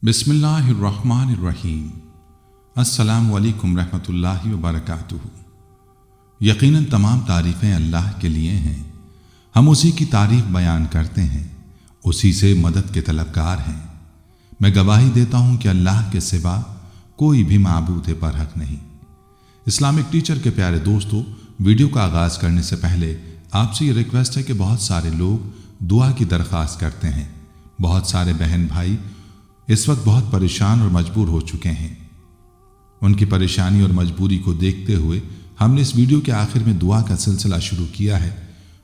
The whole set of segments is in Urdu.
بسم اللہ الرحمن الرحیم۔ السلام علیکم رحمۃ اللہ وبرکاتہ۔ یقیناً تمام تعریفیں اللہ کے لیے ہیں، ہم اسی کی تعریف بیان کرتے ہیں، اسی سے مدد کے طلبگار ہیں۔ میں گواہی دیتا ہوں کہ اللہ کے سوا کوئی بھی معبود برحق نہیں۔ اسلامک ٹیچر کے پیارے دوستو، ویڈیو کا آغاز کرنے سے پہلے آپ سے یہ ریکویسٹ ہے کہ بہت سارے لوگ دعا کی درخواست کرتے ہیں۔ بہت سارے بہن بھائی اس وقت بہت پریشان اور مجبور ہو چکے ہیں۔ ان کی پریشانی اور مجبوری کو دیکھتے ہوئے ہم نے اس ویڈیو کے آخر میں دعا کا سلسلہ شروع کیا ہے۔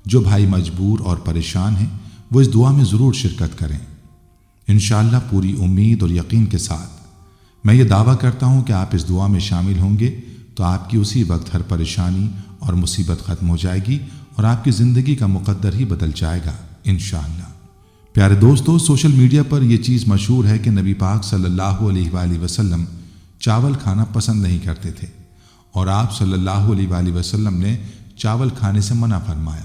جو بھائی مجبور اور پریشان ہیں وہ اس دعا میں ضرور شرکت کریں، انشاءاللہ پوری امید اور یقین کے ساتھ۔ میں یہ دعویٰ کرتا ہوں کہ آپ اس دعا میں شامل ہوں گے تو آپ کی اسی وقت ہر پریشانی اور مصیبت ختم ہو جائے گی اور آپ کی زندگی کا مقدر ہی بدل جائے گا انشاءاللہ۔ پیارے دوستو، سوشل میڈیا پر یہ چیز مشہور ہے کہ نبی پاک صلی اللہ علیہ وآلہ وسلم چاول کھانا پسند نہیں کرتے تھے، اور آپ صلی اللہ علیہ وآلہ وسلم نے چاول کھانے سے منع فرمایا۔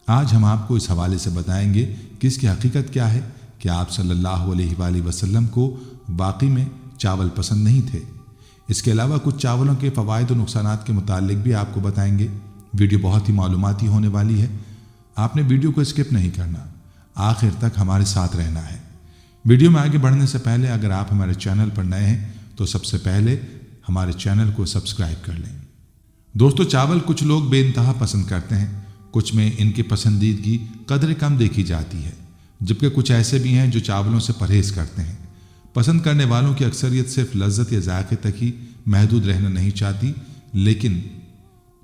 آج ہم آپ کو اس حوالے سے بتائیں گے کہ اس کی حقیقت کیا ہے کہ آپ صلی اللہ علیہ وآلہ وسلم کو واقعی میں چاول پسند نہیں تھے۔ اس کے علاوہ کچھ چاولوں کے فوائد و نقصانات کے متعلق بھی آپ کو بتائیں گے۔ ویڈیو بہت ہی معلوماتی ہونے والی ہے، آپ نے ویڈیو کو اسکپ نہیں کرنا، آخر تک ہمارے ساتھ رہنا ہے۔ ویڈیو میں آگے بڑھنے سے پہلے اگر آپ ہمارے چینل پر نئے ہیں تو سب سے پہلے ہمارے چینل کو سبسکرائب کر لیں۔ دوستو، چاول کچھ لوگ بے انتہا پسند کرتے ہیں، کچھ میں ان کی پسندیدگی قدر کم دیکھی جاتی ہے، جبکہ کچھ ایسے بھی ہیں جو چاولوں سے پرہیز کرتے ہیں۔ پسند کرنے والوں کی اکثریت صرف لذت یا ذائقے تک ہی محدود رہنا نہیں چاہتی، لیکن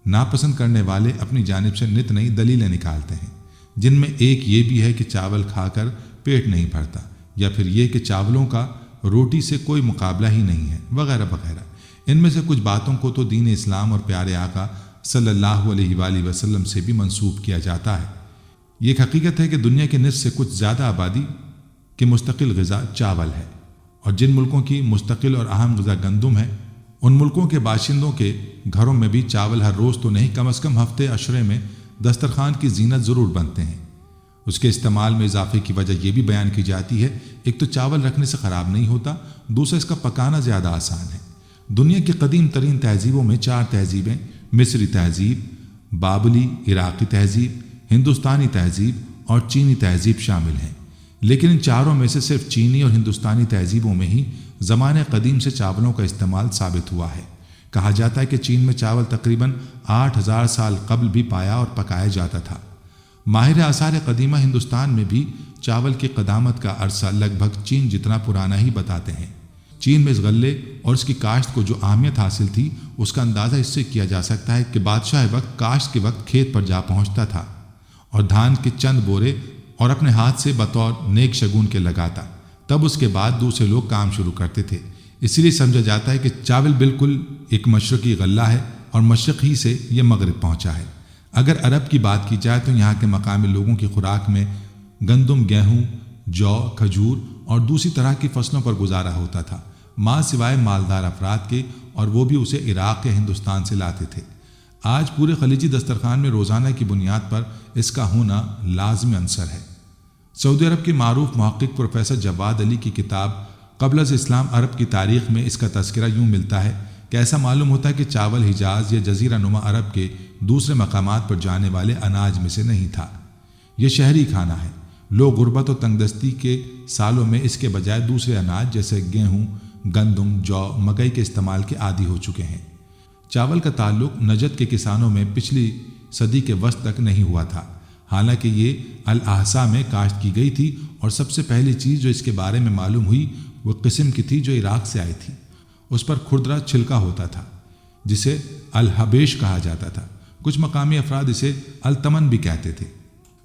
ناپسند کرنے والے اپنی جانب سے نت نئی دلیلیں نکالتے ہیں، جن میں ایک یہ بھی ہے کہ چاول کھا کر پیٹ نہیں بھرتا، یا پھر یہ کہ چاولوں کا روٹی سے کوئی مقابلہ ہی نہیں ہے، وغیرہ وغیرہ۔ ان میں سے کچھ باتوں کو تو دین اسلام اور پیارے آقا صلی اللہ علیہ وآلہ وسلم سے بھی منسوب کیا جاتا ہے۔ یہ ایک حقیقت ہے کہ دنیا کے نصف سے کچھ زیادہ آبادی کی مستقل غذا چاول ہے، اور جن ملکوں کی مستقل اور اہم غذا گندم ہے، ان ملکوں کے باشندوں کے گھروں میں بھی چاول ہر روز تو نہیں، کم از کم ہفتے عشرے میں دسترخوان کی زینت ضرور بنتے ہیں۔ اس کے استعمال میں اضافے کی وجہ یہ بھی بیان کی جاتی ہے، ایک تو چاول رکھنے سے خراب نہیں ہوتا، دوسرا اس کا پکانا زیادہ آسان ہے۔ دنیا کی قدیم ترین تہذیبوں میں 4 تہذیبیں، مصری تہذیب، بابلی عراقی تہذیب، ہندوستانی تہذیب اور چینی تہذیب شامل ہیں، لیکن ان چاروں میں سے صرف چینی اور ہندوستانی تہذیبوں میں ہی زمانے قدیم سے چاولوں کا استعمال ثابت ہوا ہے۔ کہا جاتا ہے کہ چین میں چاول تقریباً 8000 سال قبل بھی پایا اور پکایا جاتا تھا۔ ماہر آثار قدیمہ ہندوستان میں بھی چاول کی قدامت کا عرصہ لگ بھگ چین جتنا پرانا ہی بتاتے ہیں۔ چین میں اس غلے اور اس کی کاشت کو جو اہمیت حاصل تھی، اس کا اندازہ اس سے کیا جا سکتا ہے کہ بادشاہ وقت کاشت کے وقت کھیت پر جا پہنچتا تھا اور دھان کے چند بورے اور اپنے ہاتھ سے بطور نیک شگون کے لگاتا، تب اس کے بعد دوسرے لوگ کام شروع کرتے تھے۔ اسی لیے سمجھا جاتا ہے کہ چاول بالکل ایک مشرقی غلہ ہے اور مشرق ہی سے یہ مغرب پہنچا ہے۔ اگر عرب کی بات کی جائے تو یہاں کے مقامی لوگوں کی خوراک میں گندم، گیہوں، جو، کھجور اور دوسری طرح کی فصلوں پر گزارا ہوتا تھا، ماں سوائے مالدار افراد کے، اور وہ بھی اسے عراق یا ہندوستان سے لاتے تھے۔ آج پورے خلیجی دسترخوان میں روزانہ کی بنیاد پر اس کا ہونا لازمی عنصر ہے۔ سعودی عرب کے معروف محقق پروفیسر جواد علی کی کتاب قبل از اسلام عرب کی تاریخ میں اس کا تذکرہ یوں ملتا ہے کہ ایسا معلوم ہوتا ہے کہ چاول حجاز یا جزیرہ نما عرب کے دوسرے مقامات پر جانے والے اناج میں سے نہیں تھا۔ یہ شہری کھانا ہے۔ لوگ غربت و تنگ دستی کے سالوں میں اس کے بجائے دوسرے اناج جیسے گیہوں، گندم، جو، مکئی کے استعمال کے عادی ہو چکے ہیں۔ چاول کا تعلق نجد کے کسانوں میں پچھلی صدی کے وسط تک نہیں ہوا تھا، حالانکہ یہ الاحسا میں کاشت کی گئی تھی، اور سب سے پہلی چیز جو اس کے بارے میں معلوم ہوئی وہ قسم کی تھی جو عراق سے آئی تھی۔ اس پر کھردرا چھلکا ہوتا تھا جسے الحبیش کہا جاتا تھا۔ کچھ مقامی افراد اسے التمن بھی کہتے تھے۔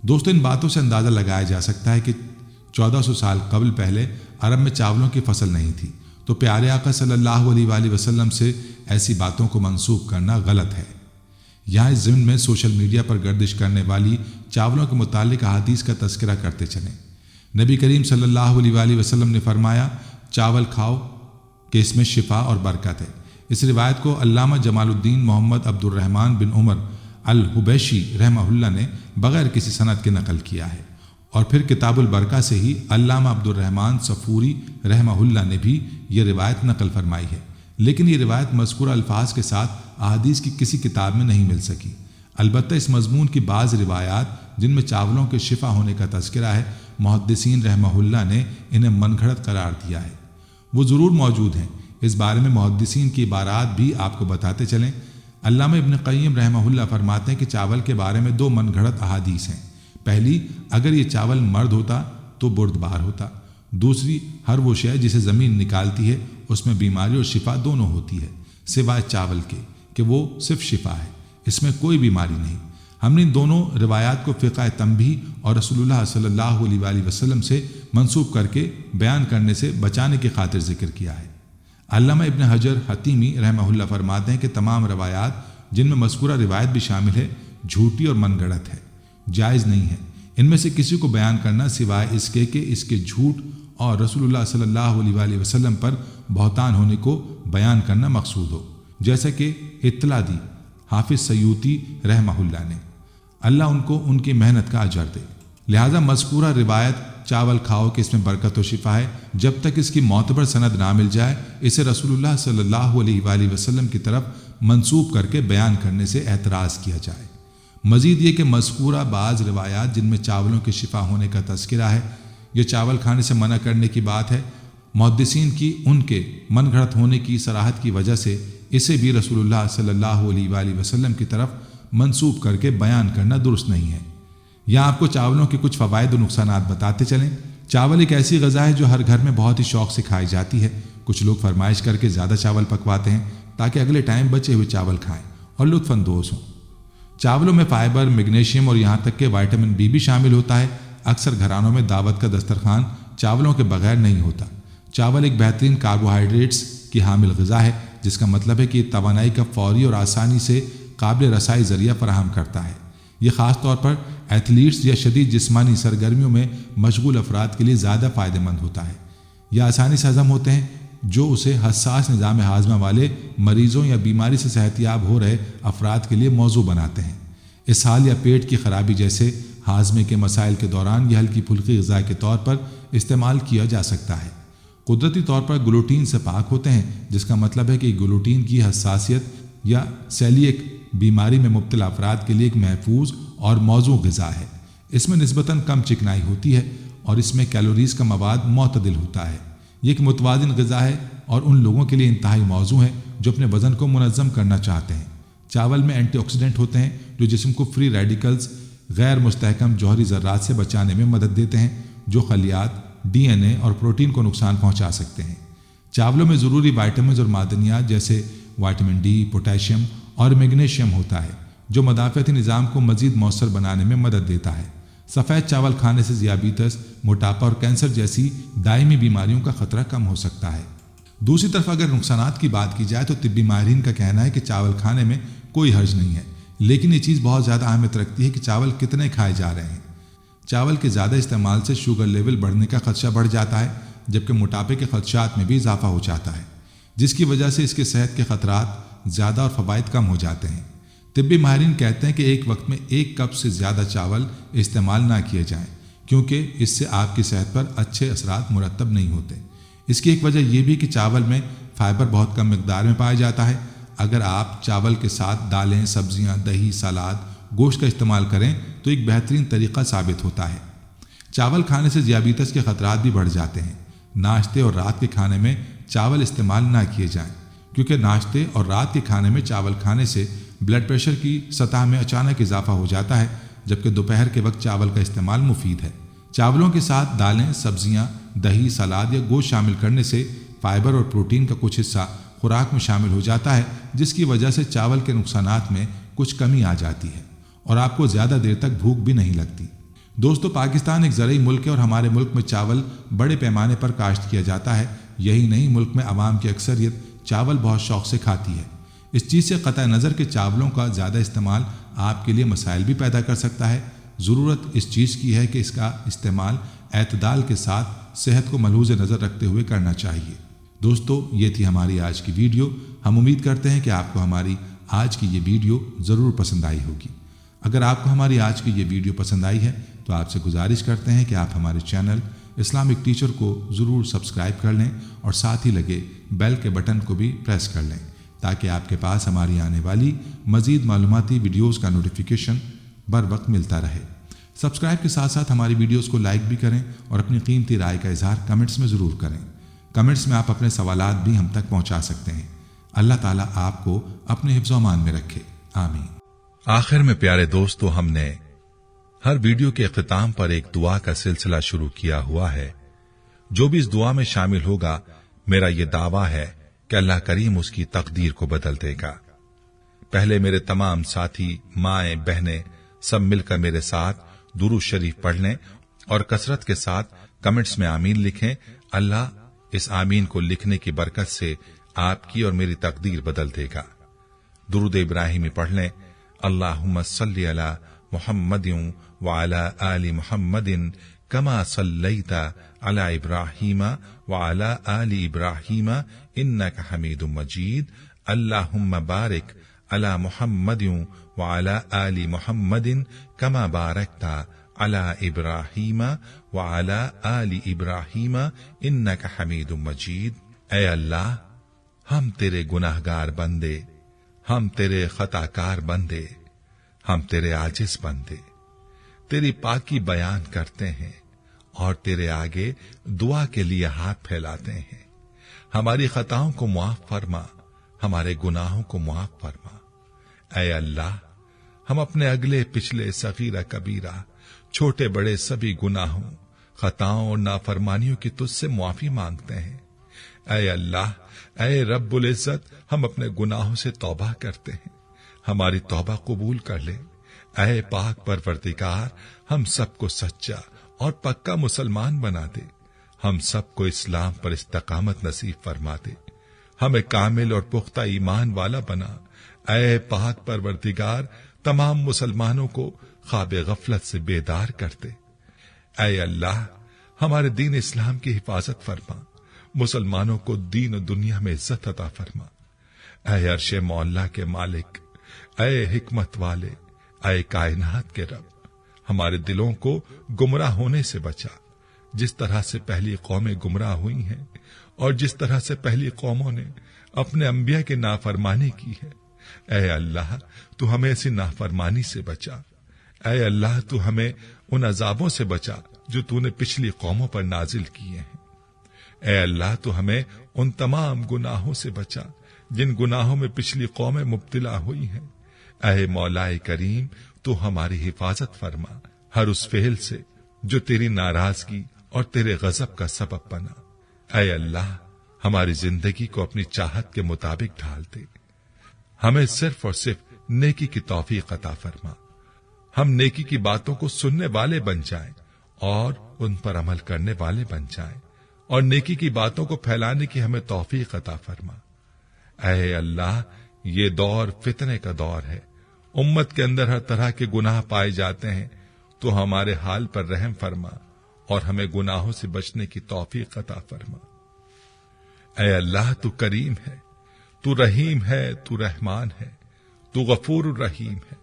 دوستو، ان باتوں سے اندازہ لگایا جا سکتا ہے کہ 1400 سال قبل پہلے عرب میں چاولوں کی فصل نہیں تھی، تو پیارے آقا صلی اللہ علیہ وآلہ وسلم سے ایسی باتوں کو منسوب کرنا غلط ہے۔ یہاں اس ضمن میں سوشل میڈیا پر گردش کرنے والی چاولوں کے متعلق احادیث کا تذکرہ کرتے چلیں۔ نبی کریم صلی اللہ علیہ وآلہ وسلم نے فرمایا، چاول کھاؤ کہ اس میں شفا اور برکت ہے۔ اس روایت کو علامہ جمال الدین محمد عبد الرحمن بن عمر الحبیشی رحمہ اللہ نے بغیر کسی سند کے نقل کیا ہے، اور پھر کتاب البرکہ سے ہی علامہ عبد الرحمن صفوری رحمہ اللہ نے بھی یہ روایت نقل فرمائی ہے، لیکن یہ روایت مذکورہ الفاظ کے ساتھ احادیث کی کسی کتاب میں نہیں مل سکی۔ البتہ اس مضمون کی بعض روایات جن میں چاولوں کے شفا ہونے کا تذکرہ ہے، محدثین رحمہ اللہ نے انہیں من گھڑت قرار دیا ہے۔ وہ ضرور موجود ہیں، اس بارے میں محدثین کی عبارات بھی آپ کو بتاتے چلیں۔ علامہ ابن قیم رحمہ اللہ فرماتے ہیں کہ چاول کے بارے میں 2 من گھڑت احادیث ہیں۔ پہلی، اگر یہ چاول مرد ہوتا تو بردبار ہوتا۔ دوسری، ہر وہ شے جسے زمین نکالتی ہے اس میں بیماری اور شفا دونوں ہوتی ہے، سوائے چاول کے کہ وہ صرف شفا ہے، اس میں کوئی بیماری نہیں۔ ہم نے ان دونوں روایات کو فقہ تنبیہ اور رسول اللہ صلی اللہ علیہ وآلہ وسلم سے منسوب کر کے بیان کرنے سے بچانے کی خاطر ذکر کیا ہے۔ علامہ ابن حجر حتیمی رحمہ اللہ فرماتے ہیں کہ تمام روایات جن میں مذکورہ روایت بھی شامل ہے جھوٹی اور من گڑت ہے، جائز نہیں ہے ان میں سے کسی کو بیان کرنا سوائے اس کے کہ اس کے جھوٹ اور رسول اللہ صلی اللہ علیہ وآلہ وسلم پر بہتان ہونے کو بیان کرنا مقصود ہو، جیسا کہ اطلاع دی حافظ سیوطی رحمہ اللہ نے۔ اللہ ان کو ان کی محنت کا اجر دے۔ لہذا مذکورہ روایت چاول کھاؤ کہ اس میں برکت و شفا ہے، جب تک اس کی معتبر سند نہ مل جائے اسے رسول اللہ صلی اللہ علیہ وآلہ وسلم کی طرف منسوب کر کے بیان کرنے سے اعتراض کیا جائے۔ مزید یہ کہ مذکورہ بعض روایات جن میں چاولوں کے شفا ہونے کا تذکرہ ہے، یہ چاول کھانے سے منع کرنے کی بات ہے، محدثین کی ان کے من گھڑت ہونے کی صراحت کی وجہ سے اسے بھی رسول اللہ صلی اللہ علیہ وآلہ وسلم کی طرف منسوب کر کے بیان کرنا درست نہیں ہے۔ یہاں آپ کو چاولوں کے کچھ فوائد و نقصانات بتاتے چلیں۔ چاول ایک ایسی غذا ہے جو ہر گھر میں بہت ہی شوق سے کھائی جاتی ہے۔ کچھ لوگ فرمائش کر کے زیادہ چاول پکواتے ہیں تاکہ اگلے ٹائم بچے ہوئے چاول کھائیں اور لطف اندوز ہوں۔ چاولوں میں فائبر، میگنیشیم اور یہاں تک کہ وائٹامن بی بھی شامل ہوتا ہے۔ اکثر گھرانوں میں دعوت کا دسترخوان چاولوں کے بغیر نہیں ہوتا۔ چاول ایک بہترین کاربوہائیڈریٹس کی حامل غذا ہے، جس کا مطلب ہے کہ یہ توانائی کا فوری اور آسانی سے قابل رسائی ذریعہ فراہم کرتا ہے۔ یہ خاص طور پر ایتھلیٹس یا شدید جسمانی سرگرمیوں میں مشغول افراد کے لیے زیادہ فائدہ مند ہوتا ہے۔ یہ آسانی سے ہضم ہوتے ہیں، جو اسے حساس نظام ہاضمہ والے مریضوں یا بیماری سے صحت یاب ہو رہے افراد کے لیے موزوں بناتے ہیں۔ اسہال یا پیٹ کی خرابی جیسے ہاضمے کے مسائل کے دوران یہ ہلکی پھلکی غذا کے طور پر استعمال کیا جا سکتا ہے۔ قدرتی طور پر گلوٹین سے پاک ہوتے ہیں، جس کا مطلب ہے کہ گلوٹین کی حساسیت یا سیلیک بیماری میں مبتلا افراد کے لیے ایک محفوظ اور موزوں غذا ہے۔ اس میں نسبتاً کم چکنائی ہوتی ہے اور اس میں کیلوریز کا مواد معتدل ہوتا ہے۔ یہ ایک متوازن غذا ہے اور ان لوگوں کے لیے انتہائی موزوں ہے جو اپنے وزن کو منظم کرنا چاہتے ہیں۔ چاول میں اینٹی آکسیڈنٹ ہوتے ہیں جو جسم کو فری ریڈیکلز، غیر مستحکم جوہری ذرات سے بچانے میں مدد دیتے ہیں، جو خلیات، ڈی این اے اور پروٹین کو نقصان پہنچا سکتے ہیں۔ چاولوں میں ضروری وائٹامنز اور معدنیات جیسے وائٹامن ڈی، پوٹیشیم اور میگنیشیم ہوتا ہے، جو مدافعتی نظام کو مزید مؤثر بنانے میں مدد دیتا ہے۔ سفید چاول کھانے سے ذیابیطس، موٹاپا اور کینسر جیسی دائمی بیماریوں کا خطرہ کم ہو سکتا ہے۔ دوسری طرف اگر نقصانات کی بات کی جائے تو طبی ماہرین کا کہنا ہے کہ چاول کھانے میں کوئی حرج نہیں ہے، لیکن یہ چیز بہت زیادہ اہمیت رکھتی ہے کہ چاول کتنے کھائے جا رہے ہیں۔ چاول کے زیادہ استعمال سے شوگر لیول بڑھنے کا خدشہ بڑھ جاتا ہے، جبکہ موٹاپے کے خدشات میں بھی اضافہ ہو جاتا ہے، جس کی وجہ سے اس کے صحت کے خطرات زیادہ اور فوائد کم ہو جاتے ہیں۔ طبی ماہرین کہتے ہیں کہ ایک وقت میں 1 کپ سے زیادہ چاول استعمال نہ کیے جائیں، کیونکہ اس سے آپ کی صحت پر اچھے اثرات مرتب نہیں ہوتے۔ اس کی ایک وجہ یہ بھی کہ چاول میں فائبر بہت کم مقدار میں پایا جاتا ہے۔ اگر آپ چاول کے ساتھ دالیں، سبزیاں، دہی، سلاد، گوشت کا استعمال کریں تو ایک بہترین طریقہ ثابت ہوتا ہے۔ چاول کھانے سے ذیابیطس کے خطرات بھی بڑھ جاتے ہیں۔ ناشتے اور رات کے کھانے میں چاول استعمال نہ کیے جائیں، کیونکہ ناشتے اور رات کے کھانے میں چاول کھانے سے بلڈ پریشر کی سطح میں اچانک اضافہ ہو جاتا ہے، جبکہ دوپہر کے وقت چاول کا استعمال مفید ہے۔ چاولوں کے ساتھ دالیں، سبزیاں، دہی، سلاد یا گوشت شامل کرنے سے فائبر اور پروٹین کا کچھ حصہ خوراک میں شامل ہو جاتا ہے، جس کی وجہ سے چاول کے نقصانات میں کچھ کمی آ جاتی ہے اور آپ کو زیادہ دیر تک بھوک بھی نہیں لگتی۔ دوستو، پاکستان ایک زرعی ملک ہے اور ہمارے ملک میں چاول بڑے پیمانے پر کاشت کیا جاتا ہے۔ یہی نہیں، ملک میں عوام کی اکثریت چاول بہت شوق سے کھاتی ہے۔ اس چیز سے قطع نظر کہ چاولوں کا زیادہ استعمال آپ کے لیے مسائل بھی پیدا کر سکتا ہے، ضرورت اس چیز کی ہے کہ اس کا استعمال اعتدال کے ساتھ صحت کو ملحوظ نظر رکھتے ہوئے کرنا چاہیے۔ دوستو، یہ تھی ہماری آج کی ویڈیو۔ ہم امید کرتے ہیں کہ آپ کو ہماری آج کی یہ ویڈیو ضرور پسند آئی ہوگی۔ اگر آپ کو ہماری آج کی یہ ویڈیو پسند آئی ہے تو آپ سے گزارش کرتے ہیں کہ آپ ہمارے چینل اسلامک ٹیچر کو ضرور سبسکرائب کر لیں اور ساتھ ہی لگے بیل کے بٹن کو بھی پریس کر لیں تاکہ آپ کے پاس ہماری آنے والی مزید معلوماتی ویڈیوز کا نوٹیفیکیشن بر وقت ملتا رہے۔ سبسکرائب کے ساتھ ساتھ ہماری ویڈیوز کو لائک بھی کریں اور اپنی قیمتی رائے کا اظہار کمنٹس میں ضرور کریں۔ کمنٹس میں آپ اپنے سوالات بھی ہم تک پہنچا سکتے ہیں۔ اللہ تعالیٰ آپ کو اپنے حفظ و امان میں رکھے، آمین۔ آخر میں پیارے دوستو، ہم نے ہر ویڈیو کے اختتام پر ایک دعا کا سلسلہ شروع کیا ہوا ہے۔ جو بھی اس دعا میں شامل ہوگا، میرا یہ دعویٰ ہے کہ اللہ کریم اس کی تقدیر کو بدل دے گا۔ پہلے میرے تمام ساتھی، مائیں، بہنیں سب مل کر میرے ساتھ درود شریف پڑھ لیں اور کثرت کے ساتھ کمنٹس میں آمین لکھیں۔ اللہ اس آمین کو لکھنے کی برکت سے آپ کی اور میری تقدیر بدل دے گا۔ درود ابراہیمی پڑھ لیں۔ اللہم صلی علی محمد وعلی آل محمد کما صلیت علی ابراہیم وعلی آل ابراہیم انک حمید مجید۔ اللہم بارک علی محمد وعلی آل محمد کما بارکت علی ابراہیم وعلی آل ابراہیم انک حمید مجید۔ اے اللہ، ہم تیرے گناہگار بندے، ہم تیرے خطا کار بندے، ہم تیرے عاجز بندے تیری پاکی بیان کرتے ہیں اور تیرے آگے دعا کے لیے ہاتھ پھیلاتے ہیں۔ ہماری خطاؤں کو معاف فرما، ہمارے گناہوں کو معاف فرما۔ اے اللہ، ہم اپنے اگلے پچھلے صغیرہ کبیرہ، چھوٹے بڑے سبھی گناہوں، خطاؤں اور نافرمانیوں کی تجھ سے معافی مانگتے ہیں۔ اے اللہ، اے رب العزت، ہم اپنے گناہوں سے توبہ کرتے ہیں، ہماری توبہ قبول کر لے۔ اے پاک پروردگار، ہم سب کو سچا اور پکا مسلمان بنا دے، ہم سب کو اسلام پر استقامت نصیب فرما دے، ہمیں کامل اور پختہ ایمان والا بنا۔ اے پاک پروردگار، تمام مسلمانوں کو خواب غفلت سے بیدار کر دے۔ اے اللہ، ہمارے دین اسلام کی حفاظت فرما، مسلمانوں کو دین و دنیا میں عزت عطا فرما۔ اے عرش مولا کے مالک، اے حکمت والے، اے کائنات کے رب، ہمارے دلوں کو گمراہ ہونے سے بچا، جس طرح سے پہلی قومیں گمراہ ہوئی ہیں اور جس طرح سے پہلی قوموں نے اپنے انبیاء کی نافرمانی کی ہے۔ اے اللہ، تو ہمیں ایسی نافرمانی سے بچا۔ اے اللہ، تو ہمیں ان عذابوں سے بچا جو تو نے پچھلی قوموں پر نازل کیے ہیں۔ اے اللہ، تو ہمیں ان تمام گناہوں سے بچا جن گناہوں میں پچھلی قومیں مبتلا ہوئی ہیں۔ اے مولا کریم، تو ہماری حفاظت فرما ہر اس فعل سے جو تیری ناراضگی اور تیرے غضب کا سبب بنا۔ اے اللہ، ہماری زندگی کو اپنی چاہت کے مطابق ڈھال دے، ہمیں صرف اور صرف نیکی کی توفیق عطا فرما۔ ہم نیکی کی باتوں کو سننے والے بن جائیں اور ان پر عمل کرنے والے بن جائیں، اور نیکی کی باتوں کو پھیلانے کی ہمیں توفیق عطا فرما۔ اے اللہ، یہ دور فتنے کا دور ہے، امت کے اندر ہر طرح کے گناہ پائے جاتے ہیں، تو ہمارے حال پر رحم فرما اور ہمیں گناہوں سے بچنے کی توفیق عطا فرما۔ اے اللہ، تو کریم ہے، تو رحیم ہے، تو رحمان ہے، تو غفور الرحیم ہے،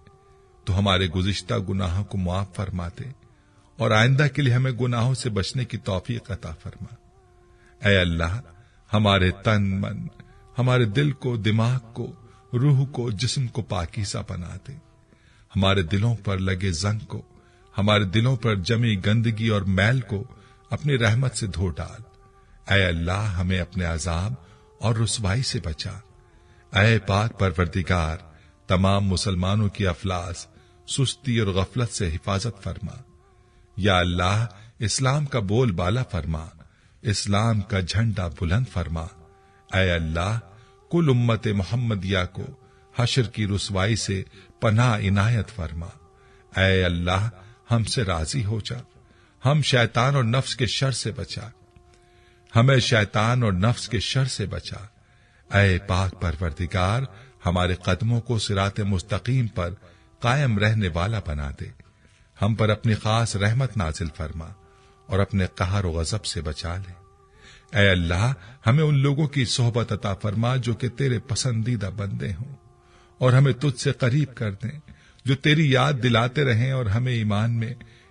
تو ہمارے گزشتہ گناہوں کو معاف فرما دے اور آئندہ کے لیے ہمیں گناہوں سے بچنے کی توفیق عطا فرما۔ اے اللہ، ہمارے تن من، ہمارے دل کو، دماغ کو، روح کو، جسم کو پاکیزہ بنا دے، ہمارے دلوں پر لگے زنگ کو، ہمارے دلوں پر جمی گندگی اور میل کو اپنی رحمت سے دھو ڈال۔ اے اللہ، ہمیں اپنے عذاب اور رسوائی سے بچا۔ اے پاک پروردگار، تمام مسلمانوں کی افلاس، سستی اور غفلت سے حفاظت فرما۔ یا اللہ، اسلام کا بول بالا فرما، اسلام کا جھنڈا بلند فرما۔ اے اللہ، کل امت محمدیہ کو حشر کی رسوائی سے پناہ عنایت فرما۔ اے اللہ، ہم سے راضی ہو جا، ہم شیطان اور نفس کے شر سے بچا، ہمیں شیطان اور نفس کے شر سے بچا۔ اے پاک پروردگار، ہمارے قدموں کو صراط مستقیم پر قائم رہنے والا بنا دے، ہم پر اپنی خاص رحمت نازل فرما اور اپنے قہر و غضب سے بچا لے۔ اے اللہ، ہمیں ان لوگوں کی صحبت عطا فرما جو کہ تیرے پسندیدہ بندے ہوں، اور ہمیں تجھ سے قریب کر دیں، جو تیری یاد دلاتے رہیں اور ہمیں ایمان میں